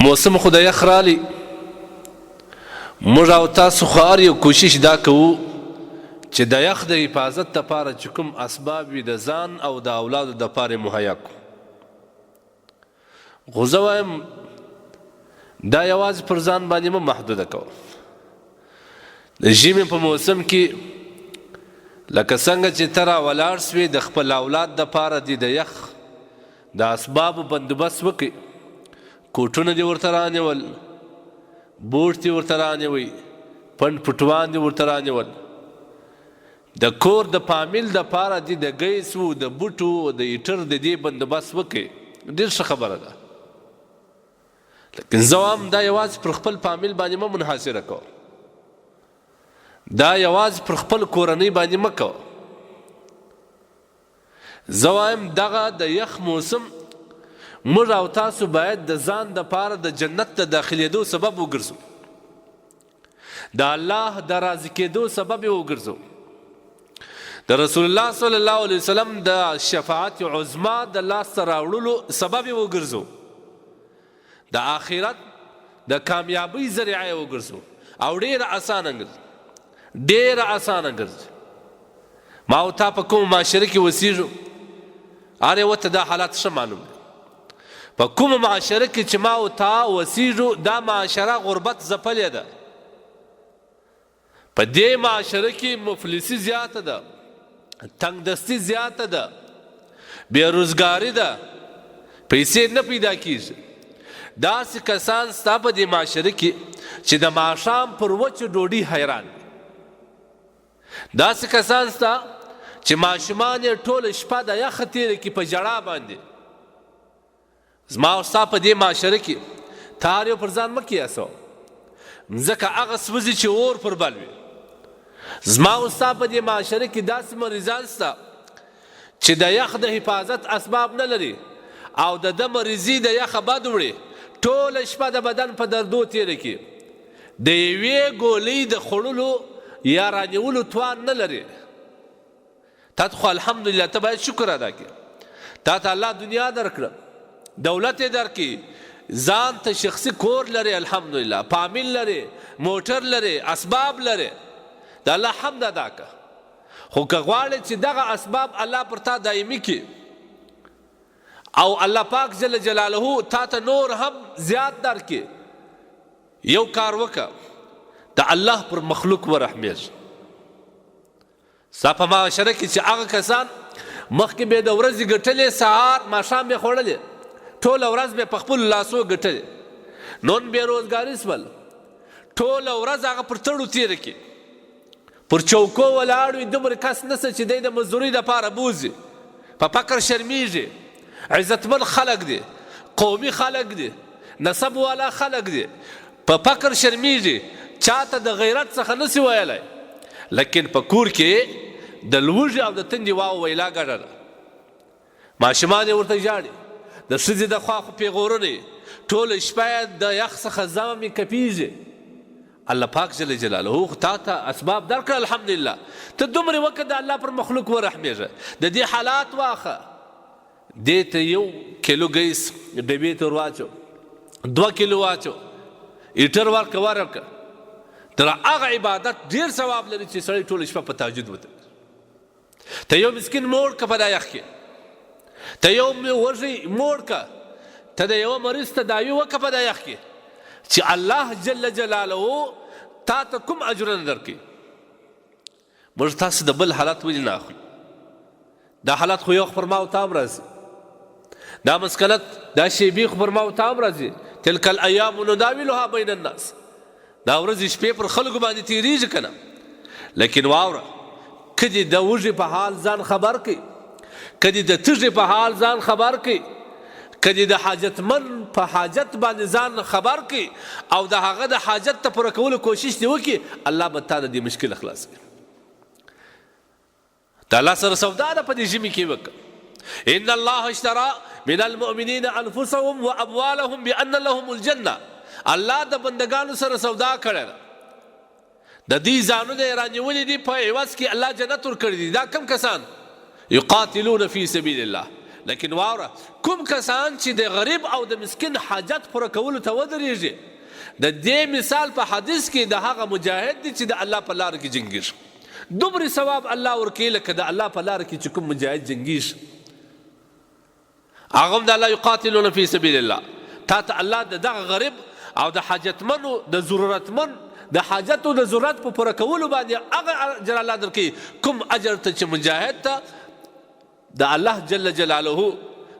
موسم خو د یخ رالی، موږ او تاسو خو هر یو کوشش دا کوو چې د یخ د حفاظت دپاره چې کوم اسباب وي د ځان او د اولادو دپاره مهیا کړو. خو زه وایم دا یوازې پر ځان باندې مه محدوده کوه. د ژمي په موسم کې لکه څنګه چې ته راولاړ سوې د خپل اولاد دپاره دې د یخ د اسبابو بندوبست وکړي. کوټونه دې ورته رانیول، بوټ دې ورته رانیوئ، پنډ پټوان دې ورته رانیول. د کور د فامیل دپاره دې د ګیسو د بوټو د هیټر د دې بندوبست وکړي. ډېر ښه خبره ده. لیکن زه وایم دا یوازې پر خپل فامیل باندې مه منحصره کوه، دا یوازې پر خپل کورنۍ باندې مه کوه. زه وایم دغه د یخ موسم موږ او تاسو باید د ځان دپاره د جنت د داخلېدو سبب وګرځو، د الله د راضي کېدو سبب یې وګرځو، د رسول الله صلی الله علیه وسلم د شفاعت عظما د لاسته راوړلو سبب یې وګرځو، د آخرت د کامیابۍ ذریعه یې وګرځو. او ډېره اسانه ګرځي، ډېره اسانه ګرځي. ما او تا په کوم معاشره کې اوسېږو، هر یوه ته دا حالات ښه معلوم دی. په کومه معاشره کې چې ما او تا اوسېږو دا معاشره غربت ځپلې ده. په دې معاشره کې مفلسي زیاته ده، تنګدستي زیاته ده، بېروزګاري ده، پیسې نه پیدا کېږي. داسې کسان ستا په دې معاشره کې چې د ماښام پر وچو ډوډۍ حیران دي. داسې کسان ستا چې ماشومان یې ټوله شپه د یخه تېره کړي په ژړا باندې. زما او ستا په دې معاشره کې ته هر یو پر ځان مه قیاسوه، مځکه هغه سوځي چې اور پر بل وي. زما او ستا په دې معاشره کې داسې مریضان سته چې د یخ د حفاظت اسباب نه لري او د ده مریضي د یخه بد وړي، ټوله شپه د بدن په دردو تېره کړي، د یوې ګولۍ د خوړلو یا رانیولو توان نه لري. تا ته خو الحمدلله ته باید شکر ادا کړې. تا ته الله دنیا درکړه، دولت یې درکړي، ځان ته شخصي کور لري، الحمدلله، فامیل لري، موټر لري، اسباب لري. د الله حمد ادا که. خو که غواړې چې دغه اسباب الله پر تا دایمي کړي او الله پاک جل جلاله تا ته نور هم زیات درکړي، یو کار وکړه، د الله پر مخلوق ورحمېږه. ستا په معاشره کې چې هغه کسان مخکې به د ورځې ګټلې، سهار ماښام به خوړلې، ټوله ورځ به په خپلو لاسو ګټلې، نن بېروزګاري شول، ټوله ورځ هغه پر تړو تېره کړي، پر چوکو ولاړ وي. دومره کس نشته چې دی د مزدورۍ دپاره بوځي، په فقر شرمیږي. عزتمن خلق دی، قومي خلق دی، نسب والا خلق دی، په فقر شرمیږي، چاته د غیرت څخه نسی ویلی. لیکن په کور کې د لوږې او د تندې واو ویلا ګډه ده. ماشومان یې ورته ژاړي، د ښځې د خوا خو پیغورونه یې، ټوله شپه یې د یخ څخه زمم یې کپیږي. الله پاک جل جلاله خو تا ته اسباب درکړه، الحمدلله. ته دومره وکړه د الله پر مخلوق ورحمېږه. د دې حالات واخه، دې ته 1 کیلو ګیس ډبې ته ور واچو، 2 کیلو واچو، هیټر ورکړه. در هغه عبادت ډېر ثواب لري چې سړی ټوله شپه په تهجد وتړي. ته یو مسکین موړ که په دا یخ کې، ته یو وږی موړ که، ته د یوه مریض تداوي وکړه په دا یخ کې، چې الله جل جلاله تا ته کوم اجرونه درکړي. موږ تاسو د بل حالت ولې نه اخلو؟ دا حالت خو یو پر ما او تا هم راځي، دا مسکنت، دا شیبې خو پر ما او تا هم راځي. تلک الایام نداولها بین الناس. دا ورځې شپې پر خلکو باندې تېرېږي که نه؟ لیکن واوره، که دې د وږې په حال ځان خبر کړي، که دې د تږې په حال ځان خبر کړي، که دې د حاجتمن په حاجت باندې ځان خبر کړي او د هغه د حاجت ته پوره کولو کوشش دې وکړي، الله به تا د دې مشکل خلاص کړي. د الله سره سودا ده په دې ژمي کې وکړه. ان الله اشترى من المؤمنین انفسهم واموالهم بان لهم الجنه. الله د بندگانو سره سودا کړې ده، د دې ځانونه یې رانیولي دي، په عوض کې الله جنت ورکړي دي. دا کم کسان؟ یقاتلون فی سبیل الله، لیکن واوره کوم کسان چې د غریب او د مسکین حاجت پوره کولو ته ودرېږي د دې مثال په حدیث کې د هغه مجاهد دی چې د الله په لاره کې جنګېږي دومره ثواب الله ورکوي لکه د الله په لاره کې چې کوم مجاهد جنګېږي هغه هم د الله یقاتلون فی سبیل الله تا ته الله د دغه غریب او د حاجتمنو د ضرورتمن د حاجت او د ضرورت په پوره کولو باندې هغه اجر الله درکوي کوم اجر ته چې مجاهد ته د الله جل جلاله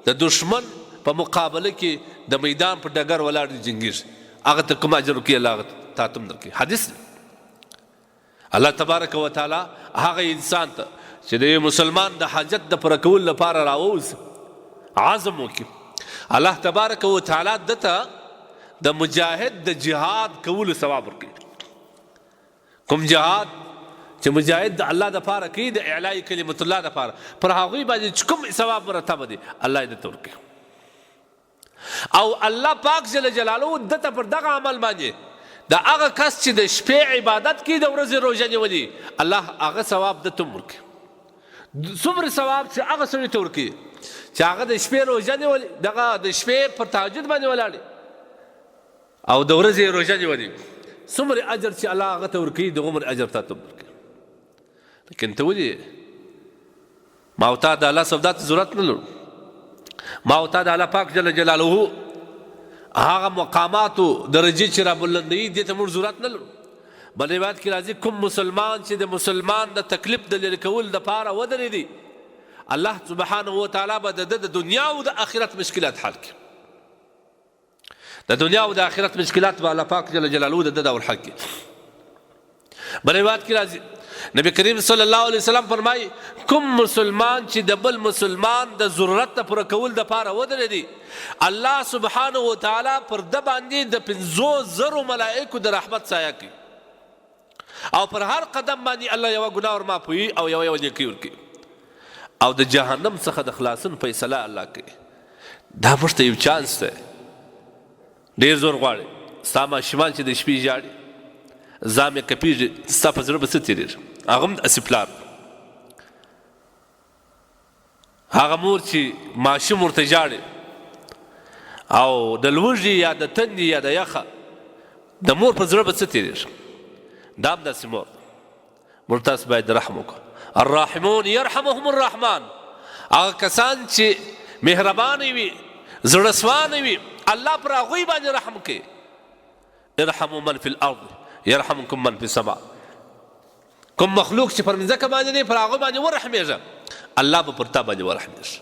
د دشمن په مقابله کې د میدان په ډګر ولاړ جنګېږي هغه ته کوم اجر ورکوي الله تا ته هم درکوي حدیث الله تبارک وتعالی هغه انسان ته چې د مسلمان د حاجت د پوره کولو لپاره راووځي عزم وکړي الله تبارک وتعالی دته د مجاهد د جهاد کولو ثواب ورکوي کوم جهاد چې مجاهد د الله دپاره کوي د اعلاء کلمت الله دپاره پر هغوی باندې چې کوم ثواب مرتب دی الله یې دته ورکوي او الله پاک جل جلاله دته پر دغه عمل باندې د هغه کس چې د شپې عبادت کوي د ورځې روژه نیولي الله هغه ثواب دته هم ورکوي څومره ثواب چې هغه سړي ته ورکوي چې هغه د شپې روژه نیولي دغه د شپې پر تهجد باندې ولاړې او د ورځې روژه نیولي څومره اجر چې الله هغه ته ورکوي دغومره اجر تا ته ورکوي لیکن ته ولې ما او تا د الله سودا ته ضرورت نه لرو ما او تا د الله پاک جل جلاله هغه مقاماتو درجې چې رابلندوي دې ته موږ ضرورت نه لرو بل روایت کې راځي کوم مسلمان چې د مسلمان د تکلیف د لرې کولو دپاره ودرېدي الله سبحانه وتعالی به د دنیا او د آخرت مشکلات حل کړي د دنیا او د آخرت مشکلات به الله پاک جل جلاله د ده ور حل کړي بل روایت کې راځي نبی کریم صلی الله علیه وسلم فرمایي کوم مسلمان چې د بل مسلمان د ضرورت د پوره کولو دپاره ودرېدي الله سبحانه وتعالی پر ده باندې د 500,000 ملائکو د رحمت سایه کوي او پر هر قدم باندې الله یوه ګناه ورمعافوي او یوه نیکي ورکوي او د جهنم څخه د خلاصون فیصله الله کوي دا موږ ته یو چانس دی ډېر زور غواړي ستا ماشومان چې د شپې ژاړي ځان یې کپېږي ستا په زړه به څه تېرېږي هغه هم داسې پلار هغه مور چې ماشوم ورته ژاړي او د لوږې یا د تندې یا د یخه د مور په زړه به څه تېرېږي دا هم داسې مور موږ تاسو باید رحم وکړو الراحمون یرحمهم الرحمن هغه کسان چې مهربانه وي زړهسوانه وي الله پر هغوی باندې رحم کوي ارحموا من فی الارض یرحمکم من فی السماء کوم مخلوق چې پر مځکه باندې دی پر هغه باندې ورحمېږه الله به پر تا باندې ورحمېږي